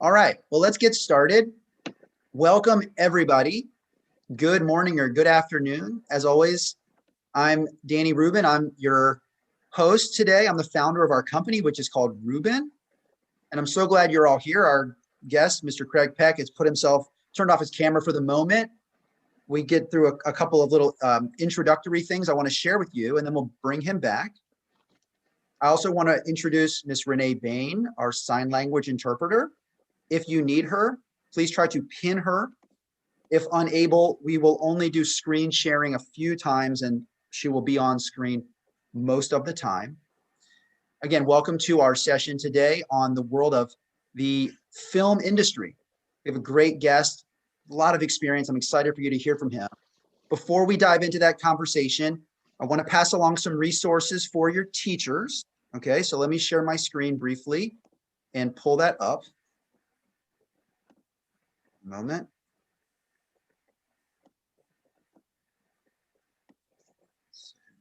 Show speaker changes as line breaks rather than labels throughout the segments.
All right, well, let's get started. Welcome, everybody. Good morning or good afternoon. As always, I'm Danny Rubin. I'm your host today. I'm the founder of our company, which is called Ruben. And I'm so glad you're all here. Our guest, Mr. Craig Peck, has turned off his camera for the moment. We get through a couple of little introductory things I want to share with you, and then we'll bring him back. I also want to introduce Miss Renee Bain, our sign language interpreter. If you need her, please try to pin her. If unable, we will only do screen sharing a few times and she will be on screen most of the time. Again, welcome to our session today on the world of the film industry. We have a great guest, a lot of experience. I'm excited for you to hear from him. Before we dive into that conversation, I want to pass along some resources for your teachers. Okay, so let me share my screen briefly and pull that up. Moment.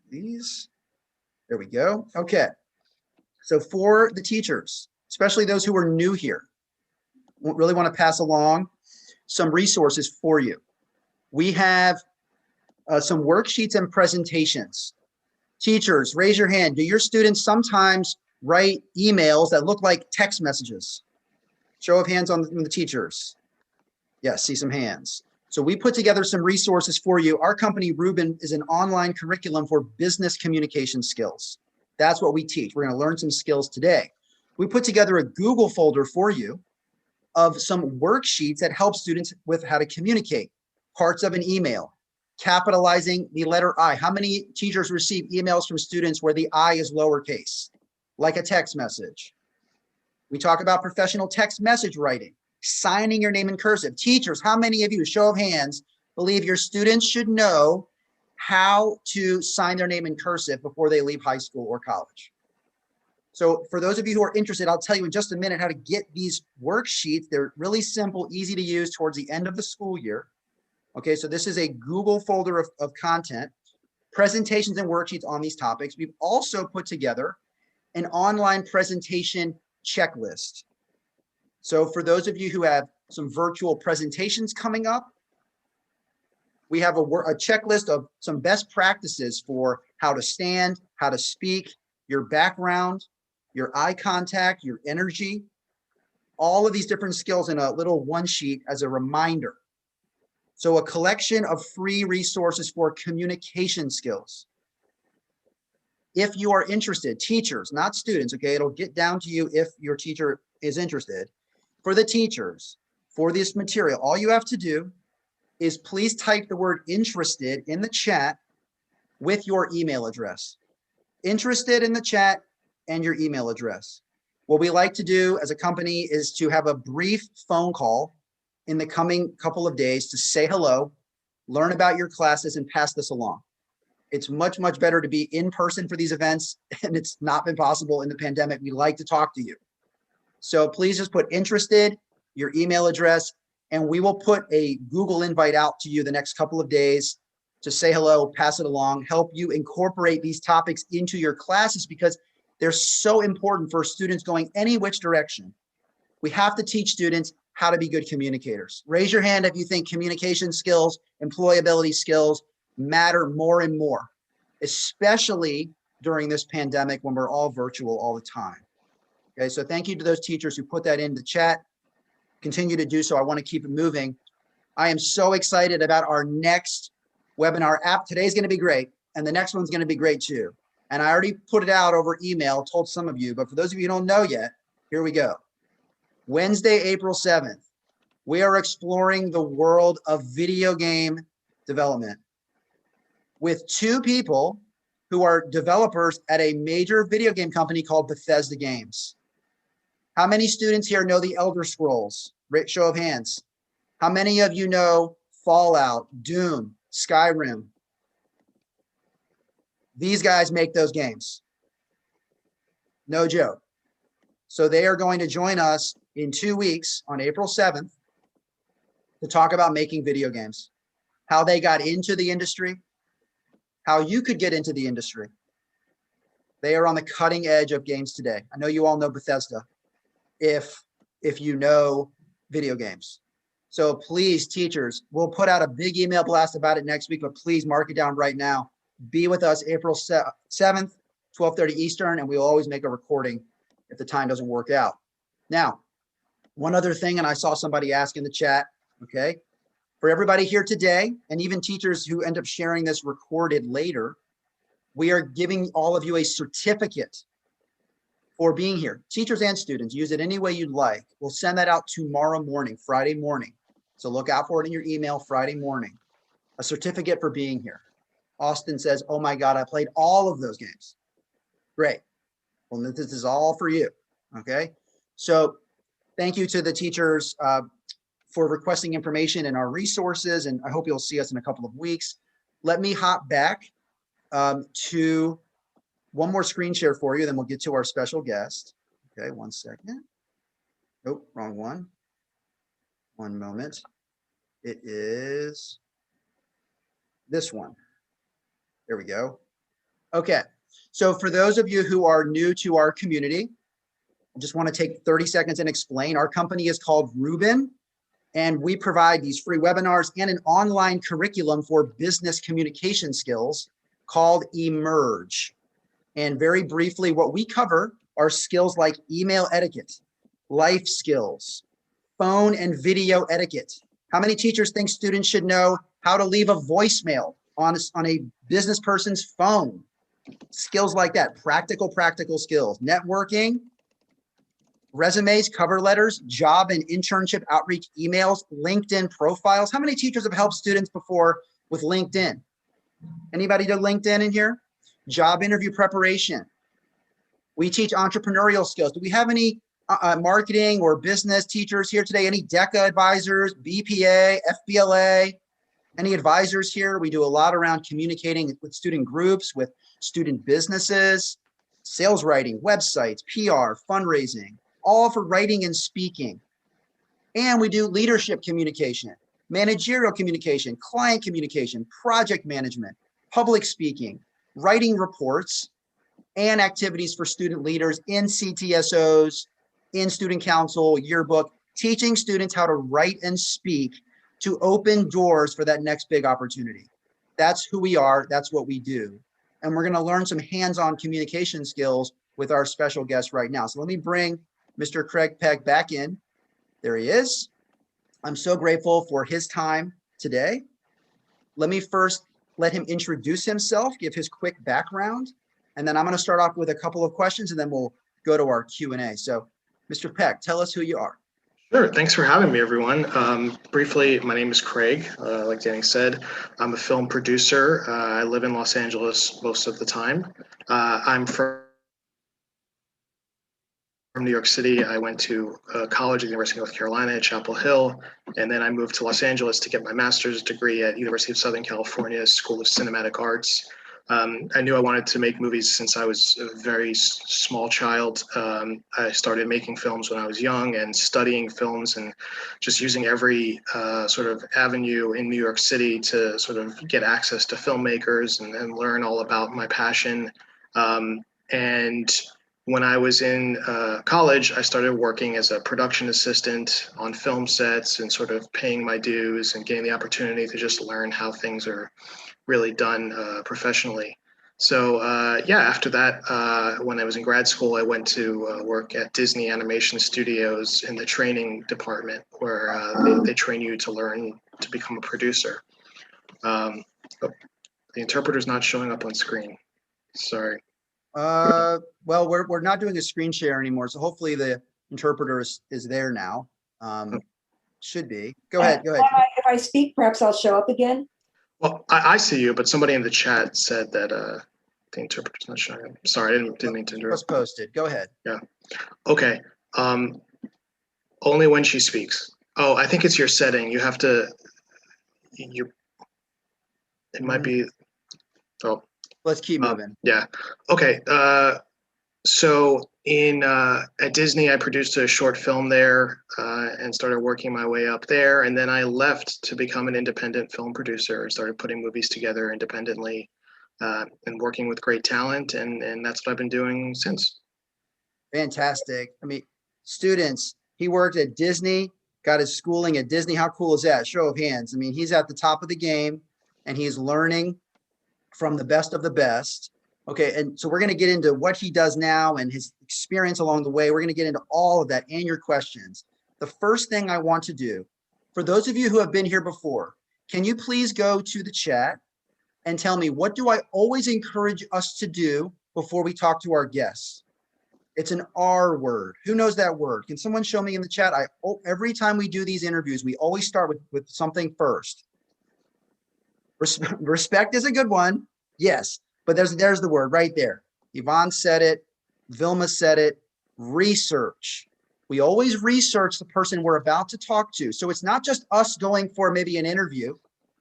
These, there we go. Okay, so for the teachers, especially those who are new here, really want to pass along some resources for you. We have some worksheets and presentations. Teachers, raise your hand. Do your students sometimes write emails that look like text messages? Show of hands on the teachers. Yes, see some hands. So we put together some resources for you. Our company, Ruben, is an online curriculum for business communication skills. That's what we teach. We're going to learn some skills today. We put together a Google folder for you of some worksheets that help students with how to communicate. Parts of an email, capitalizing the letter I. How many teachers receive emails from students where the I is lowercase, like a text message? We talk about professional text message writing. Signing your name in cursive. Teachers, how many of you, show of hands, believe your students should know how to sign their name in cursive before they leave high school or college? So for those of you who are interested, I'll tell you in just a minute how to get these worksheets. They're really simple, easy to use towards the end of the school year. Okay, so this is a Google folder of content, presentations and worksheets on these topics. We've also put together an online presentation checklist. So for those of you who have some virtual presentations coming up, we have a checklist of some best practices for how to stand, how to speak, your background, your eye contact, your energy, all of these different skills in a little one sheet as a reminder. So a collection of free resources for communication skills. If you are interested, teachers, not students, okay, it'll get down to you if your teacher is interested. For the teachers, for this material, all you have to do is please type the word interested in the chat with your email address. Interested in the chat and your email address. What we like to do as a company is to have a brief phone call in the coming couple of days to say hello, learn about your classes, and pass this along. It's much, much better to be in person for these events, and it's not been possible in the pandemic. We like to talk to you. So please just put interested, your email address, and we will put a Google invite out to you the next couple of days to say hello, pass it along, help you incorporate these topics into your classes because they're so important for students going any which direction. We have to teach students how to be good communicators. Raise your hand if you think communication skills, employability skills matter more and more, especially during this pandemic when we're all virtual all the time. Okay, so thank you to those teachers who put that in the chat. Continue to do so. I want to keep it moving. I am so excited about our next webinar app. Today's going to be great, and the next one's going to be great too. And I already put it out over email, told some of you, but for those of you who don't know yet, here we go. Wednesday, April 7th, we are exploring the world of video game development with two people who are developers at a major video game company called Bethesda Games. How many students here know the Elder Scrolls? Show of hands. How many of you know Fallout, Doom, Skyrim? These guys make those games. No joke. So they are going to join us in 2 weeks on April 7th to talk about making video games, how they got into the industry, how you could get into the industry. They are on the cutting edge of games today. I know you all know Bethesda. If if you know video games. So please, teachers, we'll put out a big email blast about it next week, but please mark it down right now. Be with us April 7th, 12:30 Eastern, and we'll always make a recording if the time doesn't work out. Now, one other thing, and I saw somebody ask in the chat, okay? For everybody here today, and even teachers who end up sharing this recorded later, we are giving all of you a certificate for being here. Teachers and students, use it any way you'd like. We'll send that out tomorrow morning, Friday morning. So look out for it in your email Friday morning. A certificate for being here. Austin says, oh my God, I played all of those games. Great. Well, this is all for you, okay? So thank you to the teachers for requesting information in our resources, and I hope you'll see us in a couple of weeks. Let me hop back to one more screen share for you, then we'll get to our special guest. Okay, one second. Oh, wrong one. One moment. It is this one. There we go. Okay, so for those of you who are new to our community, I just want to take 30 seconds and explain. Our company is called Ruben, and we provide these free webinars and an online curriculum for business communication skills called Emerge. And very briefly, what we cover are skills like email etiquette, life skills, phone and video etiquette. How many teachers think students should know how to leave a voicemail on a business person's phone? Skills like that, practical skills, networking, resumes, cover letters, job and internship outreach emails, LinkedIn profiles. How many teachers have helped students before with LinkedIn? Anybody do LinkedIn in here? Job interview preparation. We teach entrepreneurial skills. Do we have any marketing or business teachers here today? Any DECA advisors, BPA, FBLA? Any advisors here? We do a lot around communicating with student groups, with student businesses, sales writing, websites, PR, fundraising, all for writing and speaking. And we do leadership communication, managerial communication, client communication, project management, public speaking, writing reports, and activities for student leaders in CTSOs, in student council, yearbook, teaching students how to write and speak to open doors for that next big opportunity. That's who we are. That's what we do. And we're going to learn some hands-on communication skills with our special guest right now. So let me bring Mr. Craig Peck back in. There he is. I'm so grateful for his time today. Let me first let him introduce himself, give his quick background, and then I'm going to start off with a couple of questions, and then we'll go to our Q&A. So, Mr. Peck, tell us who you are.
Sure. Thanks for having me, everyone. Briefly, my name is Craig. Like Danny said, I'm a film producer. I live in Los Angeles most of the time. I'm from New York City. I went to college at the University of North Carolina at Chapel Hill, and then I moved to Los Angeles to get my master's degree at University of Southern California School of Cinematic Arts. I knew I wanted to make movies since I was a very small child. I started making films when I was young and studying films and just using every sort of avenue in New York City to sort of get access to filmmakers and learn all about my passion. And when I was in college, I started working as a production assistant on film sets and sort of paying my dues and getting the opportunity to just learn how things are really done professionally. So yeah, after that, when I was in grad school, I went to work at Disney Animation Studios in the training department, where they train you to learn to become a producer. Oh, the interpreter's not showing up on screen. Sorry.
Well, we're not doing a screen share anymore, so hopefully the interpreter is there now. Should be. Go ahead. Go ahead.
If I speak, perhaps I'll show up again.
Well, I see you, but somebody in the chat said that the interpreter's not showing up. Sorry, I didn't mean to interrupt.
Just posted. Go ahead.
Yeah. Okay. Only when she speaks. Oh, I think it's your setting. You have to. It might be. Oh.
Let's keep moving.
Yeah. Okay. So at Disney, I produced a short film there and started working my way up there. And then I left to become an independent film producer and started putting movies together independently and working with great talent. And that's what I've been doing since.
Fantastic. I mean, students, He worked at Disney, got his schooling at Disney. How cool is that? Show of hands. I mean, he's at the top of the game and he's learning from the best of the best. Okay, and so we're going to get into what he does now and his experience along the way. We're going to get into all of that and your questions. The first thing I want to do, for those of you who have been here before, can you please go to the chat and tell me, what do I always encourage us to do before we talk to our guests? It's an R word. Who knows that word? Can someone show me in the chat? Every time we do these interviews, we always start with something first. Respect is a good one. Yes, but there's the word right there. Yvonne said it. Vilma said it. Research. We always research the person we're about to talk to. So it's not just us going for maybe an interview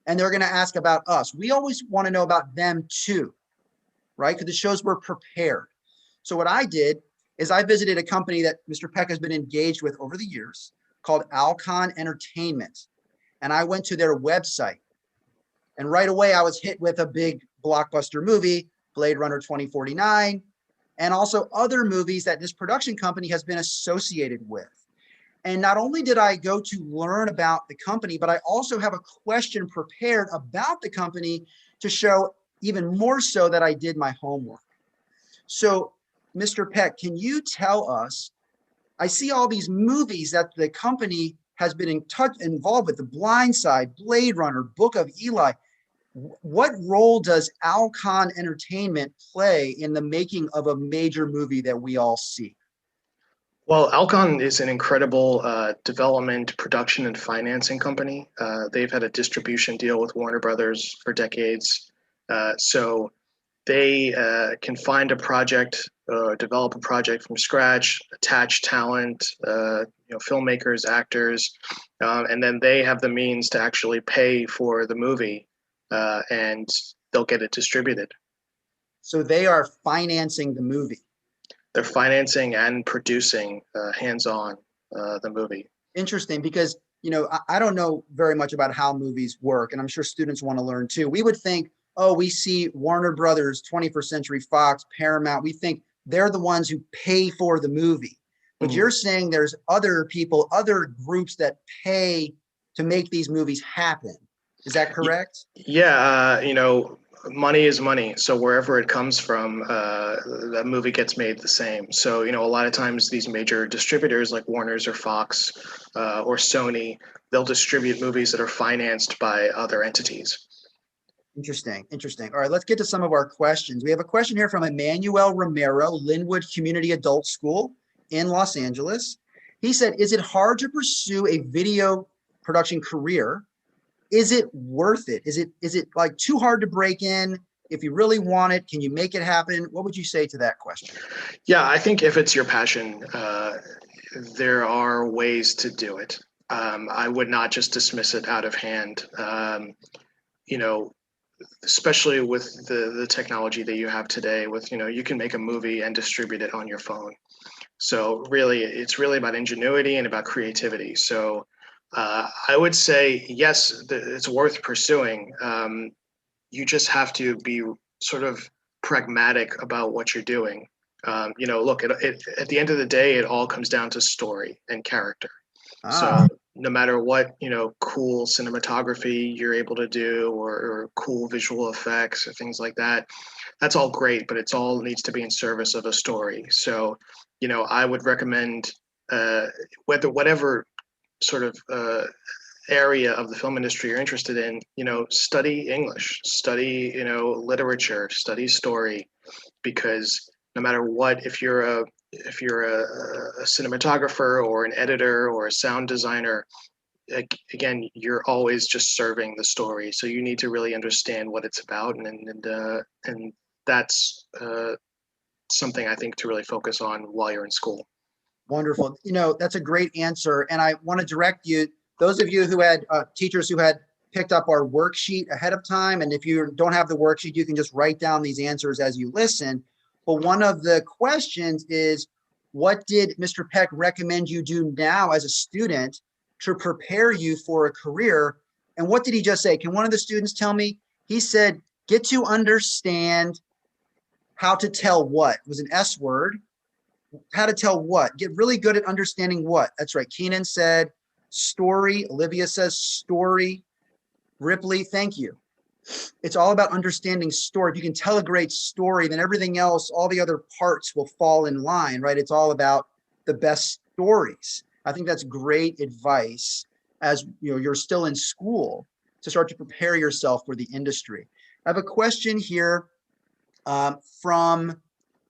and they're going to ask about us. We always want to know about them too, right? Because it shows we're prepared. So what I did is I visited a company that Mr. Peck has been engaged with over the years called Alcon Entertainment. And I went to their website. And right away, I was hit with a big blockbuster movie, Blade Runner 2049, and also other movies that this production company has been associated with. And not only did I go to learn about the company, but I also have a question prepared about the company to show even more so that I did my homework. So, Mr. Peck, can you tell us, I see all these movies that the company has been involved with, The Blind Side, Blade Runner, Book of Eli. What role does Alcon Entertainment play in the making of a major movie that we all see?
Well, Alcon is an incredible development, production, and financing company. They've had a distribution deal with Warner Brothers for decades. So they can find a project, develop a project from scratch, attach talent, filmmakers, actors, and then they have the means to actually pay for the movie, and they'll get it distributed.
So they are financing the movie.
They're financing and producing hands-on the movie.
Interesting, because I don't know very much about how movies work, and I'm sure students want to learn too. We would think, oh, we see Warner Brothers, 21st Century Fox, Paramount. We think they're the ones who pay for the movie. But you're saying there's other people, other groups that pay to make these movies happen. Is that correct?
Yeah, money is money. So wherever it comes from, that movie gets made the same. So, a lot of times these major distributors like Warner's or Fox or Sony, they'll distribute movies that are financed by other entities.
Interesting. All right, let's get to some of our questions. We have a question here from Emmanuel Romero, Linwood Community Adult School in Los Angeles. He said, is it hard to pursue a video production career? Is it worth it? Is it like too hard to break in? If you really want it, can you make it happen? What would you say to that question?
Yeah, I think if it's your passion, there are ways to do it. I would not just dismiss it out of hand. Especially with the technology that you have today with, you can make a movie and distribute it on your phone. So really, it's really about ingenuity and about creativity. So I would say, yes, it's worth pursuing. You just have to be sort of pragmatic about what you're doing. Look, at the end of the day, it all comes down to story and character. So no matter what, cool cinematography you're able to do or cool visual effects or things like that, that's all great, but it's all needs to be in service of a story. So, I would recommend whatever sort of area of the film industry you're interested in, study English, study, literature, study story, because no matter what, if you're a cinematographer or an editor or a sound designer, again, you're always just serving the story. So you need to really understand what it's about, and that's something I think to really focus on while you're in school.
Wonderful. That's a great answer. And I want to direct you, those of you who had teachers who had picked up our worksheet ahead of time, and if you don't have the worksheet, you can just write down these answers as you listen. But one of the questions is, what did Mr. Peck recommend you do now as a student to prepare you for a career? And what did he just say? Can one of the students tell me? He said, get to understand how to tell what? It was an S word. how to tell what, get really good at understanding what. That's right. Keenan said story. Olivia says story. Ripley, thank you. It's all about understanding story. If you can tell a great story, then everything else, all the other parts will fall in line, right? It's all about the best stories. I think that's great advice as you're still in school to start to prepare yourself for the industry. I have a question here from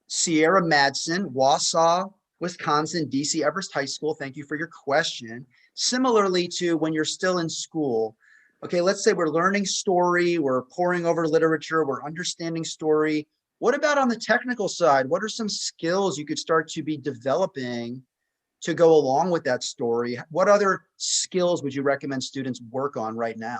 Sierra Madsen, Wausau, Wisconsin, DC Everest High School. Thank you for your question. Similarly to when you're still in school, okay, let's say we're learning story, we're poring over literature, we're understanding story. What about on the technical side? What are some skills you could start to be developing to go along with that story? What other skills would you recommend students work on right now?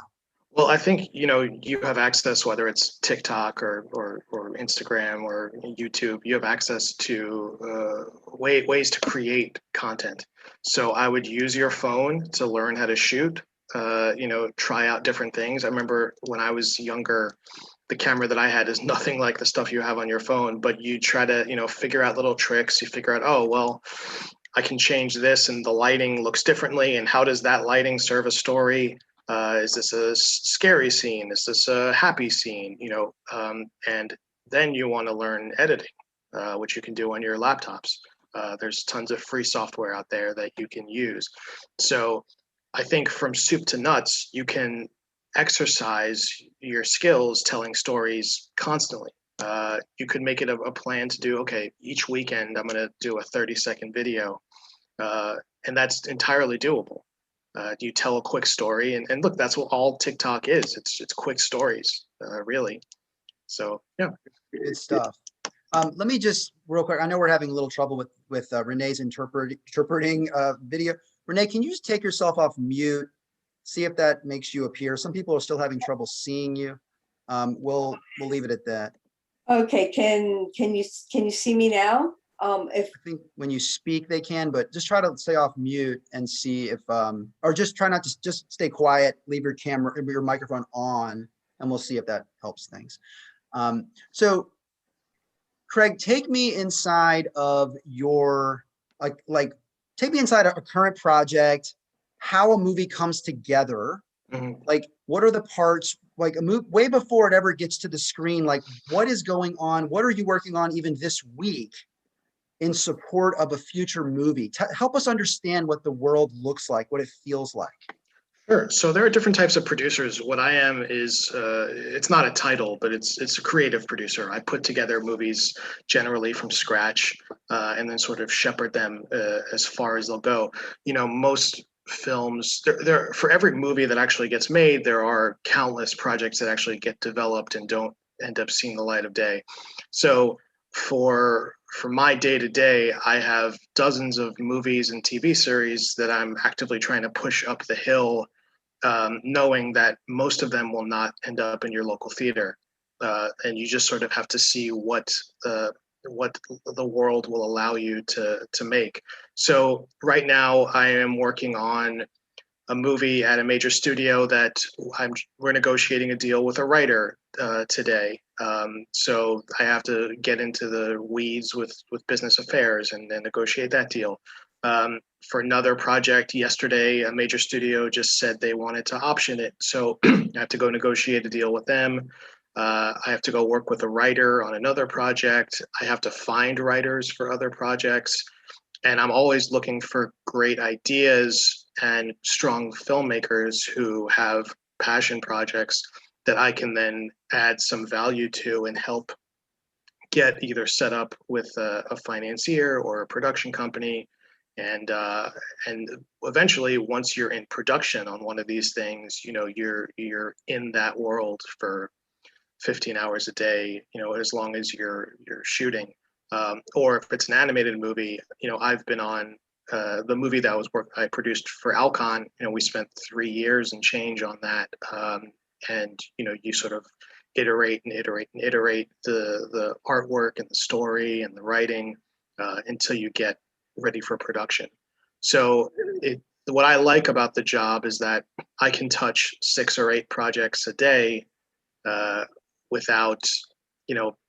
Well, I think, you have access, whether it's TikTok or Instagram or YouTube, you have access to ways to create content. So I would use your phone to learn how to shoot, try out different things. I remember when I was younger, the camera that I had is nothing like the stuff you have on your phone, but you try to, figure out little tricks. You figure out, oh, well, I can change this and the lighting looks differently. And how does that lighting serve a story? Is this a scary scene? Is this a happy scene? And then you want to learn editing, which you can do on your laptops. There's tons of free software out there that you can use. So I think from soup to nuts, you can exercise your skills telling stories constantly. You could make it a plan to do, okay, each weekend I'm going to do a 30-second video. And that's entirely doable. You tell a quick story, and look, that's what all TikTok is. It's quick stories, really. So yeah,
good stuff. Let me just real quick. I know we're having a little trouble with Renee's interpreting video. Renee, can you just take yourself off mute? See if that makes you appear. Some people are still having trouble seeing you. We'll leave it at that.
Okay, can you see me now? If
I think when you speak, they can, but just try to stay off mute and see if, or just try not to just stay quiet, leave your camera, your microphone on, and we'll see if that helps things. So Craig, take me inside of your, take me inside a current project, how a movie comes together.
Mhm.
Like, what are the parts, like a movie way before it ever gets to the screen? Like, what is going on? What are you working on even this week in support of a future movie? Help us understand what the world looks like, what it feels like.
Sure. So there are different types of producers. What I am is, it's not a title, but it's a creative producer. I put together movies generally from scratch, and then sort of shepherd them as far as they'll go. Most films, there for every movie that actually gets made, there are countless projects that actually get developed and don't end up seeing the light of day. So for my day to day, I have dozens of movies and TV series that I'm actively trying to push up the hill, knowing that most of them will not end up in your local theater, and you just sort of have to see what the world will allow you to make. So right now, I am working on a movie at a major studio that we're negotiating a deal with a writer today. So I have to get into the weeds with business affairs and then negotiate that deal. For another project yesterday, a major studio just said they wanted to option it. So I have to go negotiate a deal with them. I have to go work with a writer on another project. I have to find writers for other projects. And I'm always looking for great ideas and strong filmmakers who have passion projects that I can then add some value to and help get either set up with a financier or a production company. And eventually, once you're in production on one of these things, you're in that world for 15 hours a day, as long as you're shooting. Or if it's an animated movie, I've been on the movie that I produced for Alcon. We spent 3 years and change on that, and you sort of iterate and iterate and iterate the artwork and the story and the writing until you get ready for production. So what I like about the job is that I can touch 6 or 8 projects a day without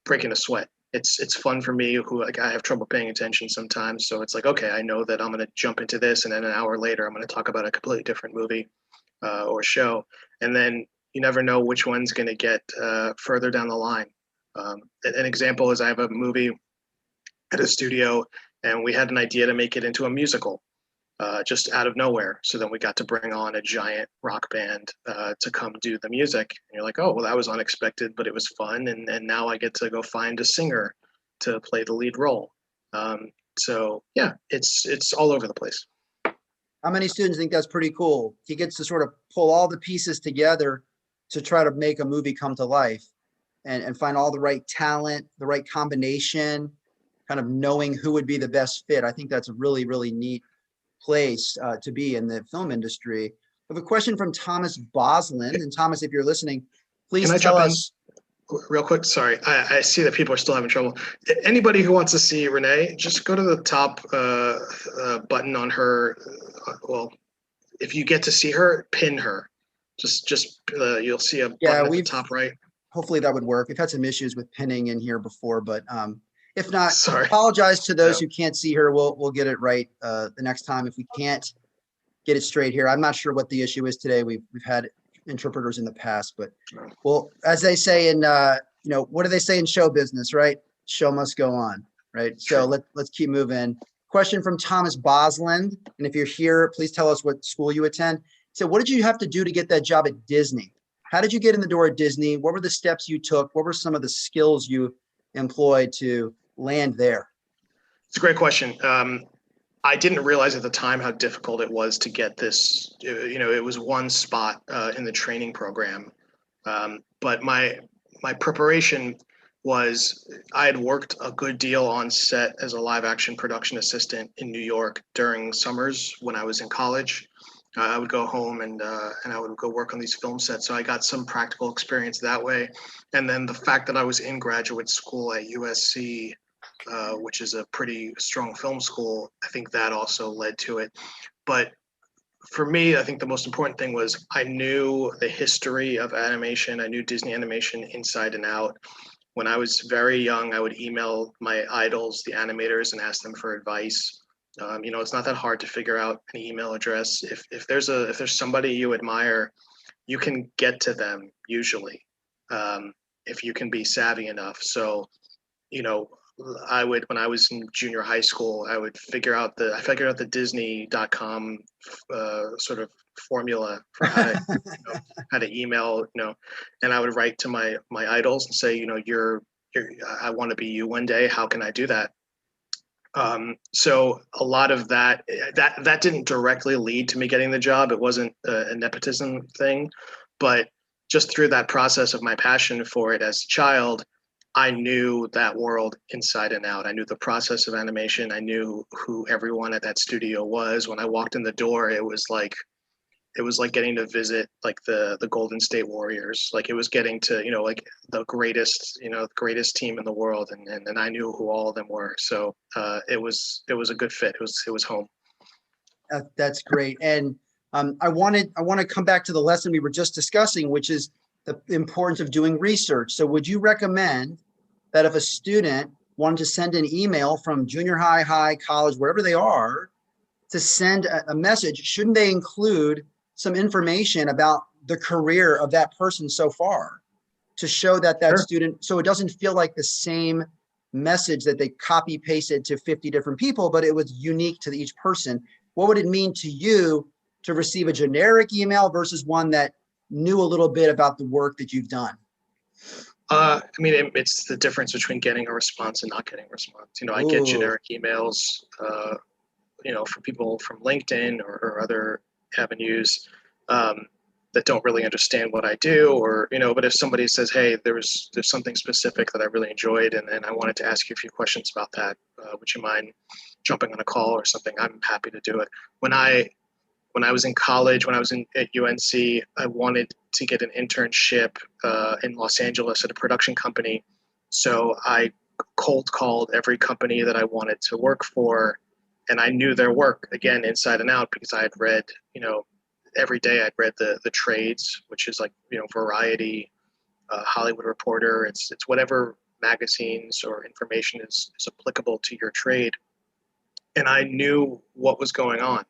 breaking a sweat. it's fun for me who like I have trouble paying attention sometimes. So it's like, okay, I know that I'm going to jump into this, and then an hour later I'm going to talk about a completely different movie or show, and then you never know which one's going to get further down the line. An example is I have a movie at a studio, and we had an idea to make it into a musical. Just out of nowhere. So then we got to bring on a giant rock band to come do the music. And you're like, oh, well, that was unexpected, but it was fun. And now I get to go find a singer to play the lead role. So yeah, it's all over the place.
How many students think that's pretty cool? He gets to sort of pull all the pieces together to try to make a movie come to life and find all the right talent, the right combination, kind of knowing who would be the best fit. I think that's a really, really neat place to be in the film industry. I have a question from Thomas Bosland. And Thomas, if you're listening, please
Can I
tell
jump in
us.
real quick? Sorry, I see that people are still having trouble. Anybody who wants to see Renee, just go to the top button on her. Well, if you get to see her, pin her. Just you'll see a
Yeah,
button at the top right.
hopefully that would work. We've had some issues with pinning in here before, but if not,
Sorry.
apologize to those
Yeah.
who can't see her. We'll get it right the next time if we can't get it straight here. I'm not sure what the issue is today. We've had interpreters in the past, but well, as they say in what do they say in show business, right? Show must go on, right? So let's keep moving. Question from Thomas Bosland, and if you're here, please tell us what school you attend. So, what did you have to do to get that job at Disney? How did you get in the door at Disney? What were the steps you took? What were some of the skills you employed to land there?
It's a great question. I didn't realize at the time how difficult it was to get this. It was one spot in the training program, but my preparation was I had worked a good deal on set as a live action production assistant in New York during summers when I was in college. I would go home and I would go work on these film sets. So I got some practical experience that way. And then the fact that I was in graduate school at USC, which is a pretty strong film school, I think that also led to it. But for me, I think the most important thing was I knew the history of animation. I knew Disney animation inside and out. When I was very young, I would email my idols, the animators, and ask them for advice. It's not that hard to figure out an email address. If there's somebody you admire, you can get to them usually, if you can be savvy enough. So, I would, when I was in junior high school, I figured out the Disney.com sort of formula for how to email, and I would write to my idols and say, I want to be you one day. How can I do that? So a lot of that didn't directly lead to me getting the job. It wasn't a nepotism thing, but just through that process of my passion for it as a child, I knew that world inside and out. I knew the process of animation. I knew who everyone at that studio was. When I walked in the door, it was like getting to visit like the Golden State Warriors. Like it was getting to, like the greatest team in the world. And I knew who all of them were. So it was a good fit. It was home.
That's great. And I want to come back to the lesson we were just discussing, which is the importance of doing research. So would you recommend that if a student wanted to send an email from junior high, college, wherever they are, to send a message, shouldn't they include some information about the career of that person so far to show that
Sure.
student, so it doesn't feel like the same message that they copy pasted to 50 different people, but it was unique to each person? What would it mean to you to receive a generic email versus one that knew a little bit about the work that you've done?
It's the difference between getting a response and not getting a response. I get generic emails, from people from LinkedIn or other avenues that don't really understand what I do, but if somebody says, hey, there's something specific that I really enjoyed and I wanted to ask you a few questions about that, would you mind jumping on a call or something? I'm happy to do it. When I was in college, when I was at UNC, I wanted to get an internship in Los Angeles at a production company. So I cold called every company that I wanted to work for. And I knew their work, again, inside and out, because I had read, every day I'd read the trades, which is like, Variety, Hollywood Reporter. It's whatever magazines or information is applicable to your trade. And I knew what was going on.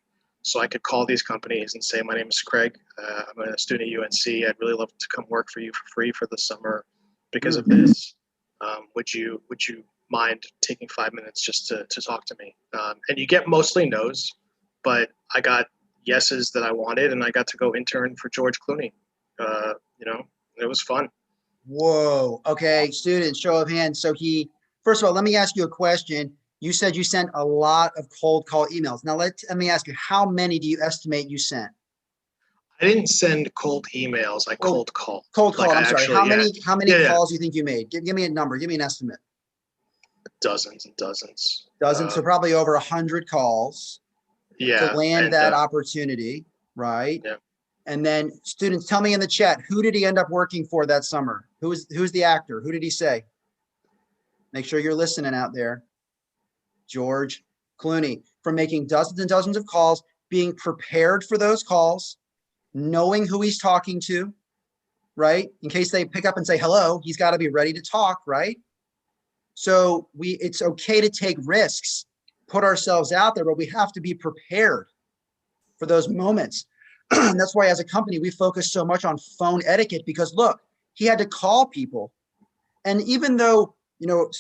So I could call these companies and say, my name is Craig. I'm a student at UNC. I'd really love to come work for you for free for the summer because of this. Would you mind taking 5 minutes just to talk to me? And you get mostly no's, but I got yeses that I wanted, and I got to go intern for George Clooney. It was fun.
Whoa. Okay, students, show of hands. So first of all, let me ask you a question. You said you sent a lot of cold call emails. Now let me ask you, how many do you estimate you sent?
I didn't send cold emails. I cold called.
Cold call. I'm sorry. How many calls do you think you made? Give me a number. Give me an estimate.
Dozens and dozens.
Dozens. So probably over 100 calls.
Yeah.
To land that opportunity, right?
Yeah.
And then students, tell me in the chat, who did he end up working for that summer? Who's the actor? Who did he say? Make sure you're listening out there. George Clooney. From making dozens and dozens of calls, being prepared for those calls, knowing who he's talking to, right? In case they pick up and say hello, he's got to be ready to talk, right? So it's okay to take risks, put ourselves out there, but we have to be prepared for those moments. And that's why as a company, we focus so much on phone etiquette, because look, he had to call people. And even though,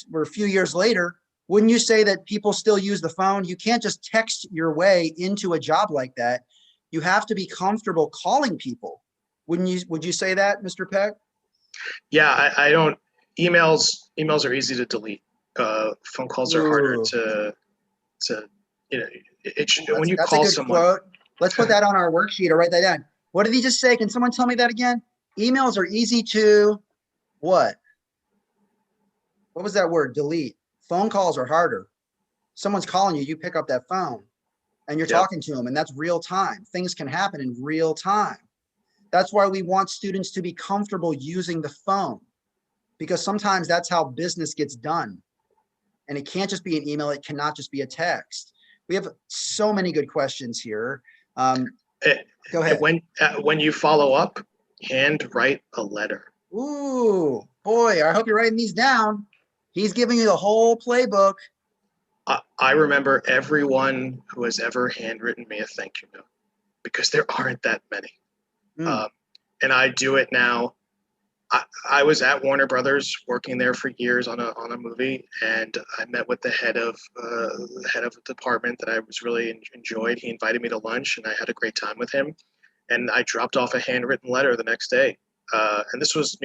we're a few years later, wouldn't you say that people still use the phone? You can't just text your way into a job like that. You have to be comfortable calling people. Would you say that, Mr. Peck?
Yeah, I don't. Emails are easy to delete. Phone calls are harder to when you call someone.
Quote. Let's put that on our worksheet or write that down. What did he just say? Can someone tell me that again? Emails are easy to what? What was that word? Delete. Phone calls are harder. Someone's calling you, you pick up that phone and you're talking to them, and that's real time. Things can happen in real time. That's why we want students to be comfortable using the phone, because sometimes that's how business gets done. And it can't just be an email. It cannot just be a text. We have so many good questions here. Go ahead.
When you follow up, handwrite a letter.
Ooh, boy, I hope you're writing these down. He's giving you the whole playbook.
I remember everyone who has ever handwritten me a thank you note, because there aren't that many. And I do it now. I was at Warner Brothers working there for years on a movie, and I met with the head of the department that I was really enjoyed. He invited me to lunch, and I had a great time with him. And I dropped off a handwritten letter the next day. And this was,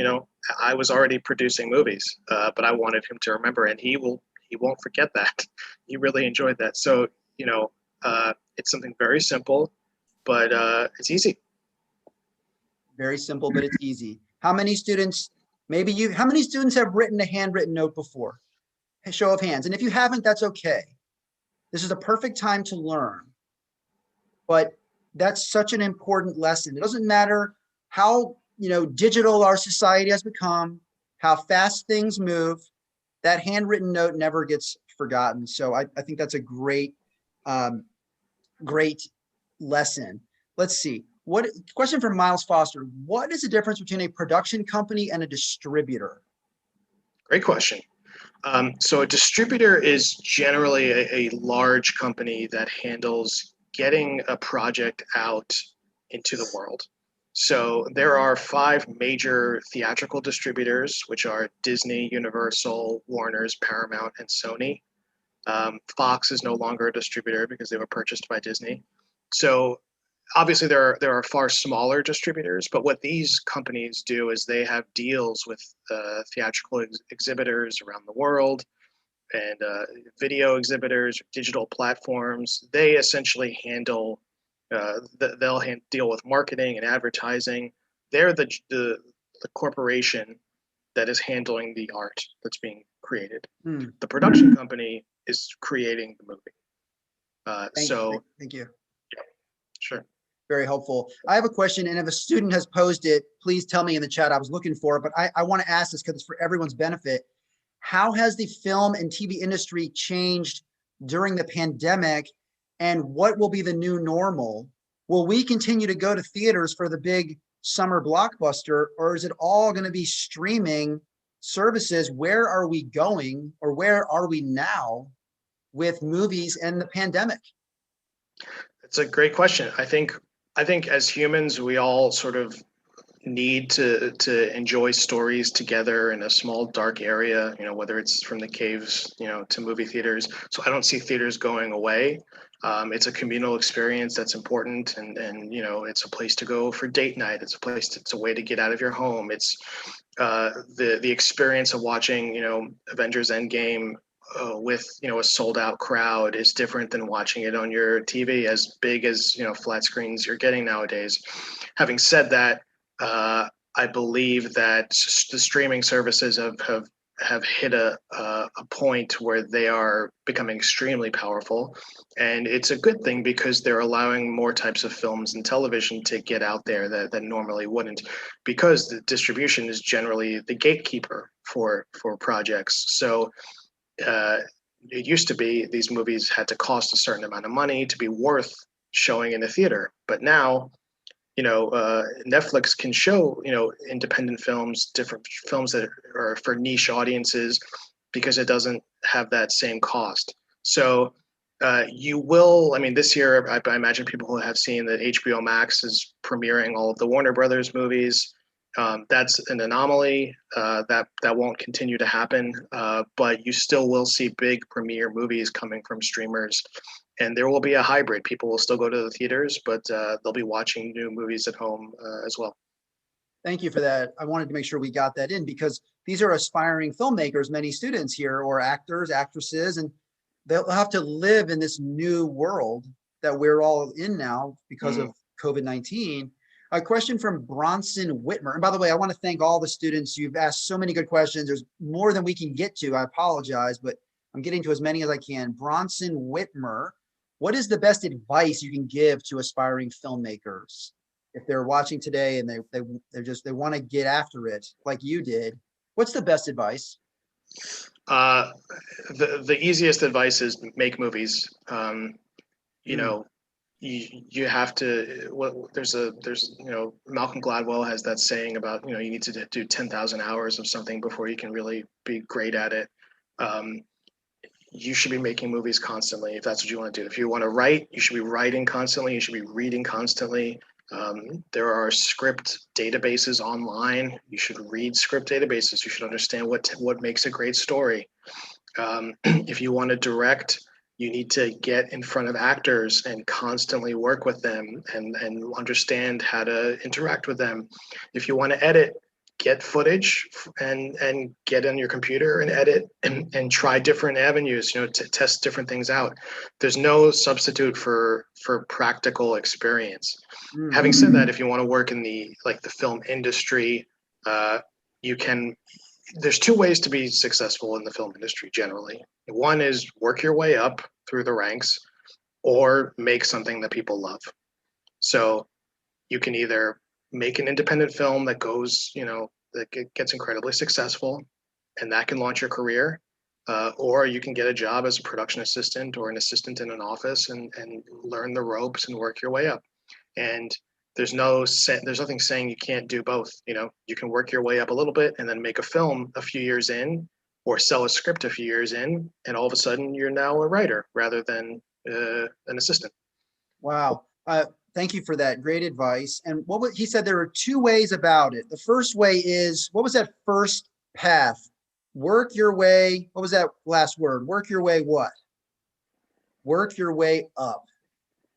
I was already producing movies, but I wanted him to remember, and he won't forget that. He really enjoyed that. So, it's something very simple, but it's easy.
Very simple, but it's easy. How many students, how many students have written a handwritten note before? A show of hands. And if you haven't, that's okay. This is a perfect time to learn. But that's such an important lesson. It doesn't matter how, digital our society has become, how fast things move, that handwritten note never gets forgotten. So I think that's a great, great lesson. Let's see. Question from Miles Foster. What is the difference between a production company and a distributor?
Great question. So a distributor is generally a large company that handles getting a project out into the world. So there are 5 major theatrical distributors, which are Disney, Universal, Warner's, Paramount, and Sony. Fox is no longer a distributor because they were purchased by Disney. So obviously there are far smaller distributors, but what these companies do is they have deals with theatrical exhibitors around the world, and video exhibitors, digital platforms. They essentially handle, they'll deal with marketing and advertising. They're the corporation that is handling the art that's being created. The production company is creating the movie.
Thank you.
Yeah, sure.
Very helpful. I have a question, and if a student has posed it, please tell me in the chat. I was looking for it, but I want to ask this because it's for everyone's benefit. How has the film and TV industry changed during the pandemic, and what will be the new normal? Will we continue to go to theaters for the big summer blockbuster, or is it all going to be streaming services, where are we going, or where are we now with movies and the pandemic?
It's a great question. I think as humans, we all sort of need to enjoy stories together in a small dark area, whether it's from the caves, to movie theaters. So I don't see theaters going away. It's a communal experience that's important, and it's a place to go for date night. It's a way to get out of your home. It's the experience of watching, Avengers Endgame with a sold out crowd is different than watching it on your TV, as big as flat screens you're getting nowadays. Having said that, I believe that the streaming services have hit a point where they are becoming extremely powerful, and it's a good thing because they're allowing more types of films and television to get out there that normally wouldn't, because the distribution is generally the gatekeeper for projects. So it used to be these movies had to cost a certain amount of money to be worth showing in a theater, but now Netflix can show, independent films, different films that are for niche audiences, because it doesn't have that same cost. So you will, this year, I imagine people have seen that HBO Max is premiering all of the Warner Brothers movies. That's an anomaly. That won't continue to happen, but you still will see big premiere movies coming from streamers. And there will be a hybrid. People will still go to the theaters, but they'll be watching new movies at home as well.
Thank you for that. I wanted to make sure we got that in, because these are aspiring filmmakers, many students here, or actors, actresses, and they'll have to live in this new world that we're all in now because of COVID-19. A question from Bronson Whitmer. And by the way, I want to thank all the students. You've asked so many good questions. There's more than we can get to. I apologize, but I'm getting to as many as I can. Bronson Whitmer. What is the best advice you can give to aspiring filmmakers if they're watching today and they want to get after it like you did? What's the best advice?
The easiest advice is make movies. You have to. There's Malcolm Gladwell has that saying about you need to do 10,000 hours of something before you can really be great at it. You should be making movies constantly if that's what you want to do. If you want to write, you should be writing constantly. You should be reading constantly. There are script databases online. You should read script databases. You should understand what makes a great story. If you want to direct, you need to get in front of actors and constantly work with them and understand how to interact with them. If you want to edit, get footage and get on your computer and edit and try different avenues, to test different things out. There's no substitute for practical experience. Having said that, if you want to work in the film industry, there's two ways to be successful in the film industry generally. One is work your way up through the ranks, or make something that people love. So you can either make an independent film that goes, that gets incredibly successful, and that can launch your career, or you can get a job as a production assistant or an assistant in an office and learn the ropes and work your way up. And there's nothing saying you can't do both. You can work your way up a little bit and then make a film a few years in, or sell a script a few years in, and all of a sudden you're now a writer rather than an assistant.
Wow. Thank you for that. Great advice. And he said there are two ways about it. The first way is, what was that first path? Work your way. What was that last word? Work your way what? Work your way up.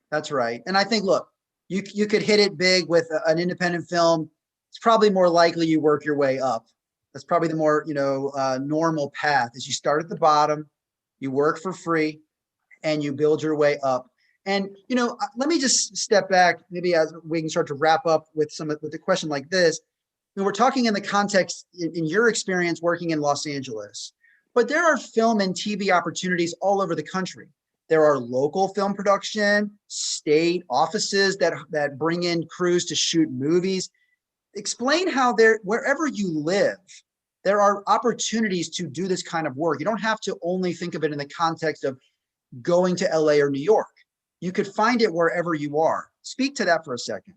That's right. And I think, look, you could hit it big with an independent film. It's probably more likely you work your way up. That's probably the more, normal path, is you start at the bottom, you work for free, and you build your way up. And, let me just step back, maybe as we can start to wrap up with a question like this. We're talking in the context in your experience working in Los Angeles, but there are film and TV opportunities all over the country. There are local film production, state offices that bring in crews to shoot movies. Explain how wherever you live, there are opportunities to do this kind of work. You don't have to only think of it in the context of going to LA or New York. You could find it wherever you are. Speak to that for a second.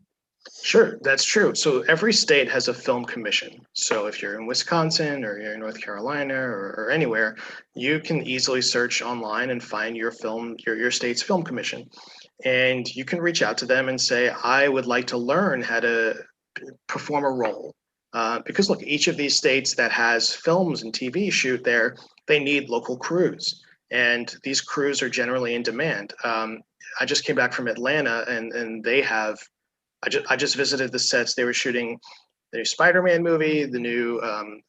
Sure, that's true. So every state has a film commission. So if you're in Wisconsin or you're in North Carolina or anywhere, you can easily search online and find your film, your state's film commission. And you can reach out to them and say, I would like to learn how to perform a role. Because look, each of these states that has films and TV shoot there, they need local crews. And these crews are generally in demand. I just came back from Atlanta and they have I just visited the sets. They were shooting the new Spider-Man movie, the new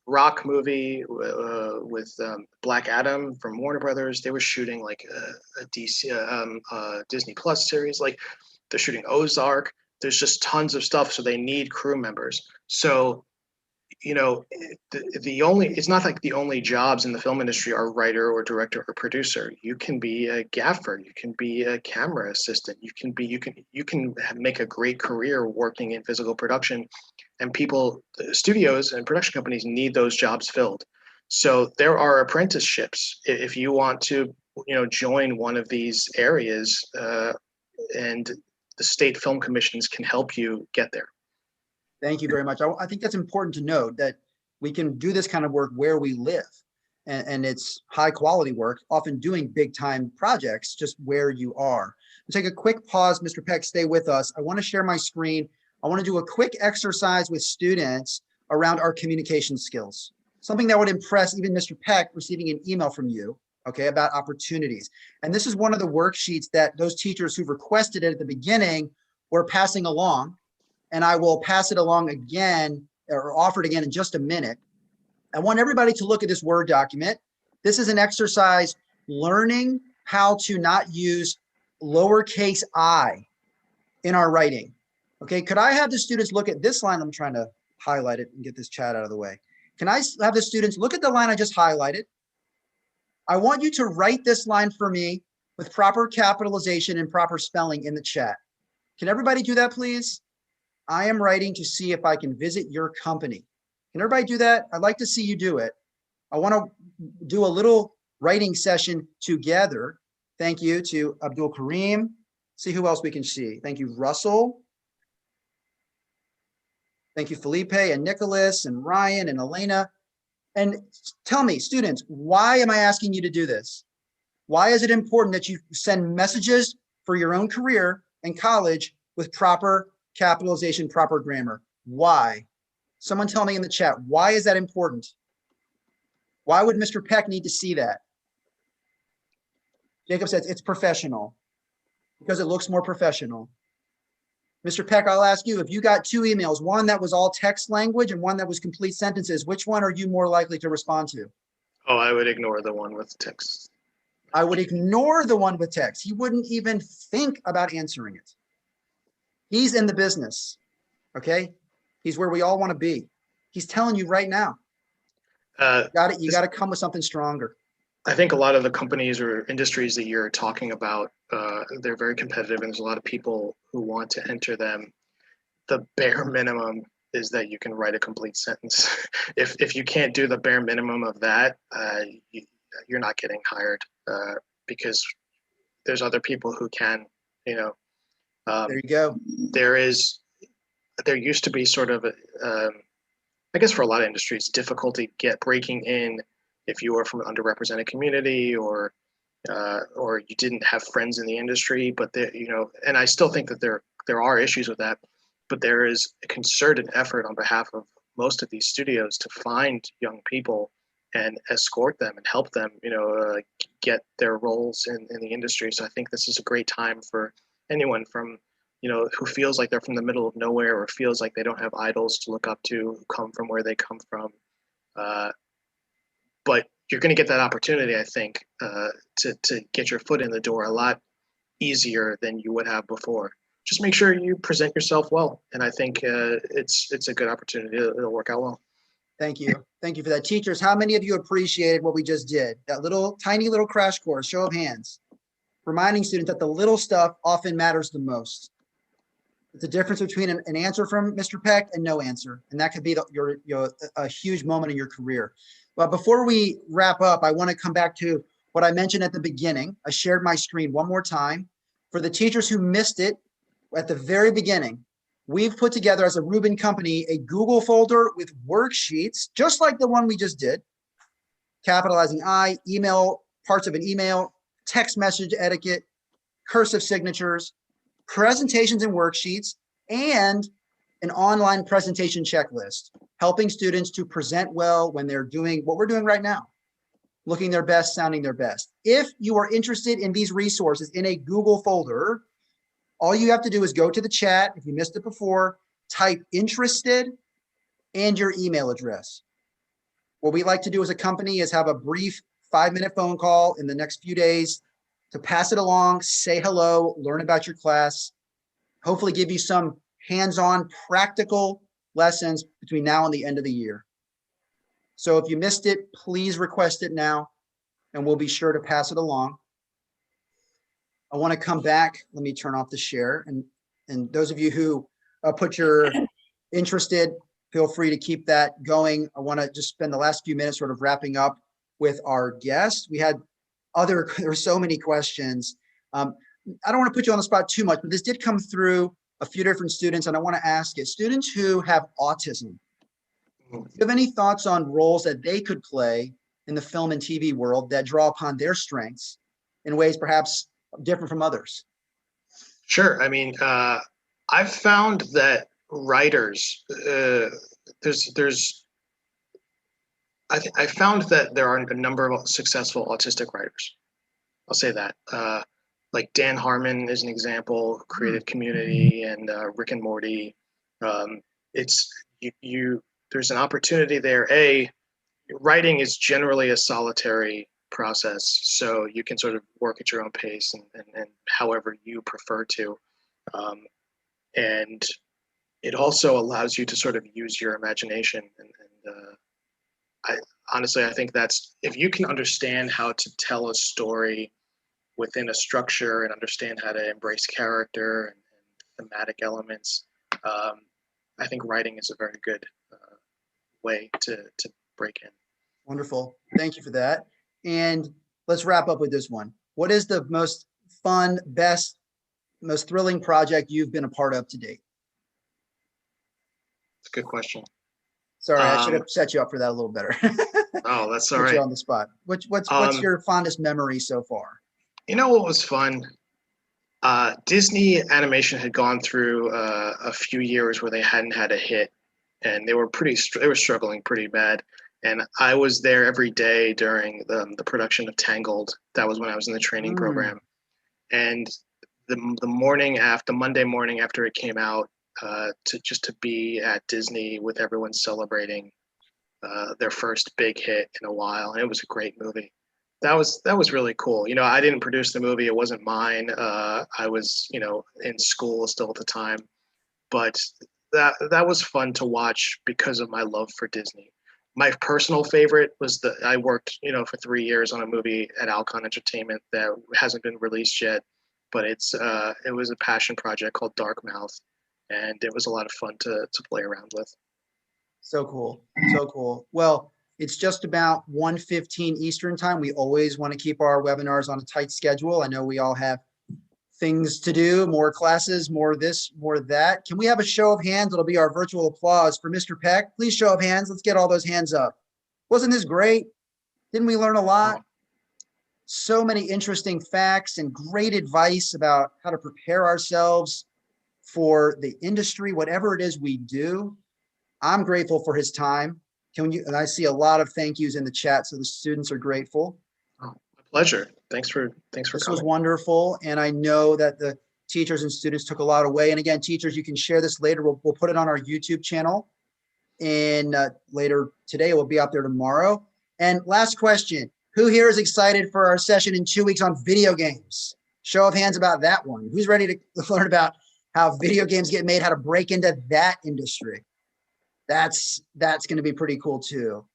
Rock movie with Black Adam from Warner Brothers. They were shooting like a DC Disney Plus series. Like they're shooting Ozark. There's just tons of stuff, so they need crew members. So the only it's not like the only jobs in the film industry are writer or director or producer. You can be a gaffer, you can be a camera assistant, you can make a great career working in physical production, and people, studios and production companies need those jobs filled. So there are apprenticeships if you want to join one of these areas, and the state film commissions can help you get there.
Thank you very much. I think that's important to note that we can do this kind of work where we live, and it's high quality work, often doing big time projects just where you are. We'll take a quick pause. Mr. Peck, stay with us. I want to share my screen. I want to do a quick exercise with students around our communication skills, something that would impress even Mr. Peck receiving an email from you, okay, about opportunities. And this is one of the worksheets that those teachers who've requested it at the beginning were passing along. And I will pass it along again or offer it again in just a minute. I want everybody to look at this Word document. This is an exercise learning how to not use lowercase I in our writing. Okay, could I have the students look at this line? I'm trying to highlight it and get this chat out of the way. Can I have the students look at the line I just highlighted? I want you to write this line for me with proper capitalization and proper spelling in the chat. Can everybody do that, please? I am writing to see if I can visit your company. Can everybody do that? I'd like to see you do it. I want to do a little writing session together. Thank you to Abdul Kareem. See who else we can see. Thank you, Russell. Thank you, Felipe and Nicholas and Ryan and Elena. And tell me, students, why am I asking you to do this? Why is it important that you send messages for your own career and college with proper capitalization, proper grammar? Why? Someone tell me in the chat, why is that important? Why would Mr. Peck need to see that? Jacob says it's professional because it looks more professional. Mr. Peck, I'll ask you, if you got two emails, one that was all text language and one that was complete sentences, which one are you more likely to respond to?
Oh, I would ignore the one with text.
I would ignore the one with text. He wouldn't even think about answering it. He's in the business, okay? He's where we all want to be. He's telling you right now. You got to come with something stronger.
I think a lot of the companies or industries that you're talking about, they're very competitive, and there's a lot of people who want to enter them. The bare minimum is that you can write a complete sentence. If you can't do the bare minimum of that, you're not getting hired, because there's other people who can,
There you go.
There used to be sort of, I guess for a lot of industries, difficulty breaking in if you were from an underrepresented community or you didn't have friends in the industry. But and I still think that there are issues with that. But there is a concerted effort on behalf of most of these studios to find young people and escort them and help them, get their roles in the industry. So I think this is a great time for anyone from, who feels like they're from the middle of nowhere or feels like they don't have idols to look up to, who come from where they come from. But you're going to get that opportunity, I think, to get your foot in the door a lot easier than you would have before. Just make sure you present yourself well, and I think it's a good opportunity. It'll work out well.
Thank you. Thank you for that. Teachers, how many of you appreciated what we just did? That tiny little crash course, show of hands, reminding students that the little stuff often matters the most. It's the difference between an answer from Mr. Peck and no answer, and that could be a huge moment in your career. But before we wrap up, I want to come back to what I mentioned at the beginning. I shared my screen one more time. For the teachers who missed it at the very beginning, we've put together as a Ruben company a Google folder with worksheets, just like the one we just did, capitalizing I, email, parts of an email, text message etiquette, cursive signatures, presentations and worksheets, and an online presentation checklist, helping students to present well when they're doing what we're doing right now, looking their best, sounding their best. If you are interested in these resources in a Google folder, all you have to do is go to the chat. If you missed it before, type interested and your email address. What we like to do as a company is have a brief 5-minute phone call in the next few days to pass it along, say hello, learn about your class, hopefully give you some hands-on practical lessons between now and the end of the year. So if you missed it, please request it now, and we'll be sure to pass it along. I want to come back. Let me turn off the share. And those of you who put your interested, feel free to keep that going. I want to just spend the last few minutes sort of wrapping up with our guests. There were so many questions. I don't want to put you on the spot too much, but this did come through a few different students, and I want to ask it. Students who have autism, do you have any thoughts on roles that they could play in the film and TV world that draw upon their strengths in ways perhaps different from others?
Sure. I mean, I've found that writers, I found that there are a number of successful autistic writers. I'll say that. Like Dan Harmon is an example, Creative Community, and Rick and Morty. There's an opportunity there. Writing is generally a solitary process, so you can sort of work at your own pace and however you prefer to. And it also allows you to sort of use your imagination. I think that's, if you can understand how to tell a story within a structure and understand how to embrace character and thematic elements, I think writing is a very good way to break in.
Wonderful. Thank you for that. And let's wrap up with this one. What is the most fun, best, most thrilling project you've been a part of to date?
It's a good question.
Sorry, I should have set you up for that a little better.
Oh, that's all
Put
right.
you on the spot. What's your fondest memory so far?
You know what was fun? Disney Animation had gone through a few years where they hadn't had a hit, and they were struggling pretty bad. And I was there every day during the production of Tangled. That was when I was in the training program. And the Monday morning after it came out, to be at Disney with everyone celebrating their first big hit in a while, and it was a great movie. That was really cool. I didn't produce the movie; it wasn't mine. I was, in school still at the time, but that was fun to watch because of my love for Disney. My personal favorite was I worked, for 3 years on a movie at Alcon Entertainment that hasn't been released yet, but it was a passion project called Darkmouth, and it was a lot of fun to play around with.
So cool. So cool. Well, it's just about 1:15 Eastern time. We always want to keep our webinars on a tight schedule. I know we all have things to do, more classes, more this, more that. Can we have a show of hands? It'll be our virtual applause for Mr. Peck. Please show of hands. Let's get all those hands up. Wasn't this great? Didn't we learn a lot? So many interesting facts and great advice about how to prepare ourselves for the industry, whatever it is we do. I'm grateful for his time. And I see a lot of thank yous in the chat, so the students are grateful.
Oh, my pleasure. Thanks for
This
coming.
was wonderful, and I know that the teachers and students took a lot away. And again, teachers, you can share this later. We'll put it on our YouTube channel, and later today. It will be out there tomorrow. And last question: who here is excited for our session in 2 weeks on video games? Show of hands about that one. Who's ready to learn about how video games get made, how to break into that industry? That's going to be pretty cool too.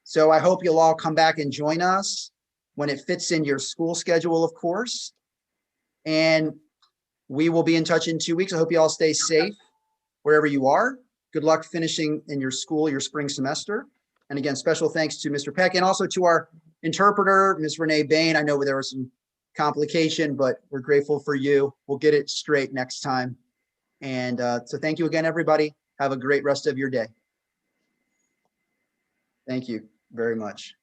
So I hope you'll all come back and join us when it fits in your school schedule, of course. And we will be in touch in 2 weeks. I hope you all stay safe wherever you are. Good luck finishing in your school, your spring semester. And again, special thanks to Mr. Peck and also to our interpreter, Ms. Renee Bain. I know there was some complication, but we're grateful for you. We'll get it straight next time. And so thank you again, everybody. Have a great rest of your day. Thank you very much.